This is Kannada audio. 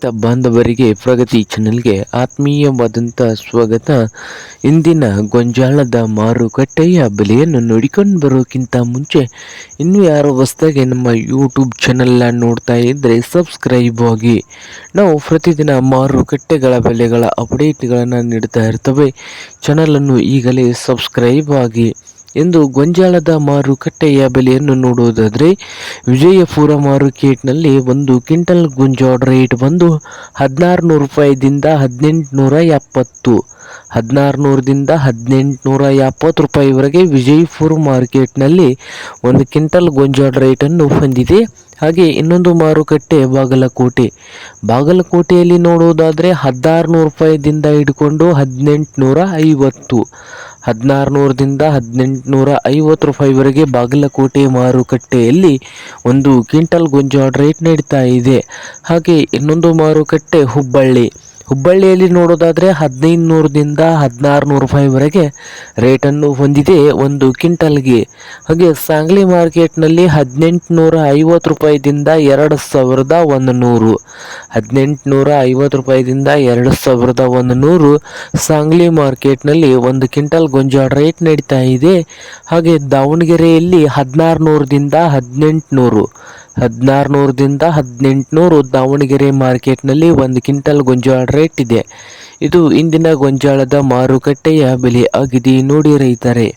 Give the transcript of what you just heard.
ರೈತ ಬಾಂಧವರಿಗೆ ಪ್ರಗತಿ ಚಾನೆಲ್ಗೆ ಆತ್ಮೀಯವಾದಂಥ ಸ್ವಾಗತ. ಇಂದಿನ ಗೊಂಜಾಳದ ಮಾರುಕಟ್ಟೆಯ ಬೆಲೆಯನ್ನು ನೋಡಿಕೊಂಡು ಬರೋಕ್ಕಿಂತ ಮುಂಚೆ ಇನ್ನೂ ಯಾರು ಹೊಸದಾಗಿ ನಮ್ಮ ಯೂಟ್ಯೂಬ್ ಚಾನೆಲ್ನ ನೋಡ್ತಾ ಇದ್ದರೆ ಸಬ್ಸ್ಕ್ರೈಬ್ ಆಗಿ. ನಾವು ಪ್ರತಿದಿನ ಮಾರುಕಟ್ಟೆಗಳ ಬೆಲೆಗಳ ಅಪ್ಡೇಟ್ಗಳನ್ನು ನೀಡ್ತಾ ಇರ್ತವೆ. ಚಾನಲನ್ನು ಈಗಲೇ ಸಬ್ಸ್ಕ್ರೈಬ್ ಆಗಿ. ಎಂದು ಗೊಂಜಾಳದ ಮಾರುಕಟ್ಟೆಯ ಬೆಲೆಯನ್ನು ನೋಡುವುದಾದರೆ ವಿಜಯಪುರ ಮಾರುಕೇಟ್ನಲ್ಲಿ ಒಂದು ಕ್ವಿಂಟಲ್ ಗೊಂಜಾಳ ರೇಟ್ ಬಂದು 1600 ರೂಪಾಯಿದಿಂದ 1870, 1600ದಿಂದ 1870 ರೂಪಾಯಿವರೆಗೆ ವಿಜಯಪುರ ಮಾರ್ಕೆಟ್ನಲ್ಲಿ ಒಂದು ಕ್ವಿಂಟಲ್ ಗೊಂಜಾಳ ರೇಟನ್ನು ಹೊಂದಿದೆ. ಹಾಗೆ ಇನ್ನೊಂದು ಮಾರುಕಟ್ಟೆ ಬಾಗಲಕೋಟೆಯಲ್ಲಿ ನೋಡುವುದಾದರೆ 1600 ರೂಪಾಯಿದಿಂದ ಹಿಡ್ಕೊಂಡು 1850, 1600ದಿಂದ 1850 ರೂಪಾಯಿವರೆಗೆ ಬಾಗಲಕೋಟೆ ಮಾರುಕಟ್ಟೆಯಲ್ಲಿ ಒಂದು ಕ್ವಿಂಟಲ್ ಗೊಂಜಾಳ ರೇಟ್ ನೀಡ್ತಾ ಇದೆ. ಹಾಗೆ ಇನ್ನೊಂದು ಮಾರುಕಟ್ಟೆ ಹುಬ್ಬಳ್ಳಿಯಲ್ಲಿ ನೋಡೋದಾದರೆ 1500ದಿಂದ 1600 ರೂಪಾಯಿವರೆಗೆ ರೇಟನ್ನು ಹೊಂದಿದೆ ಒಂದು ಕ್ವಿಂಟಲ್ಗೆ. ಹಾಗೆ ಸಾಂಗ್ಲಿ ಮಾರ್ಕೆಟ್ನಲ್ಲಿ 1850 ರೂಪಾಯಿದಿಂದ 2100, 1850 ರೂಪಾಯಿದಿಂದ 2100 ಸಾಂಗ್ಲಿ ಮಾರ್ಕೆಟ್ನಲ್ಲಿ ಒಂದು ಕ್ವಿಂಟಲ್ ಗೊಂಜಾಳ ರೇಟ್ ನೀಡ್ತಾ ಇದೆ. ಹಾಗೆ ದಾವಣಗೆರೆಯಲ್ಲಿ 1600ದಿಂದ 1800 ದಾವಣಗೆರೆ ಮಾರ್ಕೆಟ್ನಲ್ಲಿ ಒಂದು ಕ್ವಿಂಟಲ್ ಗೊಂಜಾಳ ರೇಟ್ ಇದೆ. ಇದು ಇಂದಿನ ಗೊಂಜಾಳದ ಮಾರುಕಟ್ಟೆಯ ಬೆಲೆ ಆಗಿದೆ ನೋಡಿ ರೈತರೇ.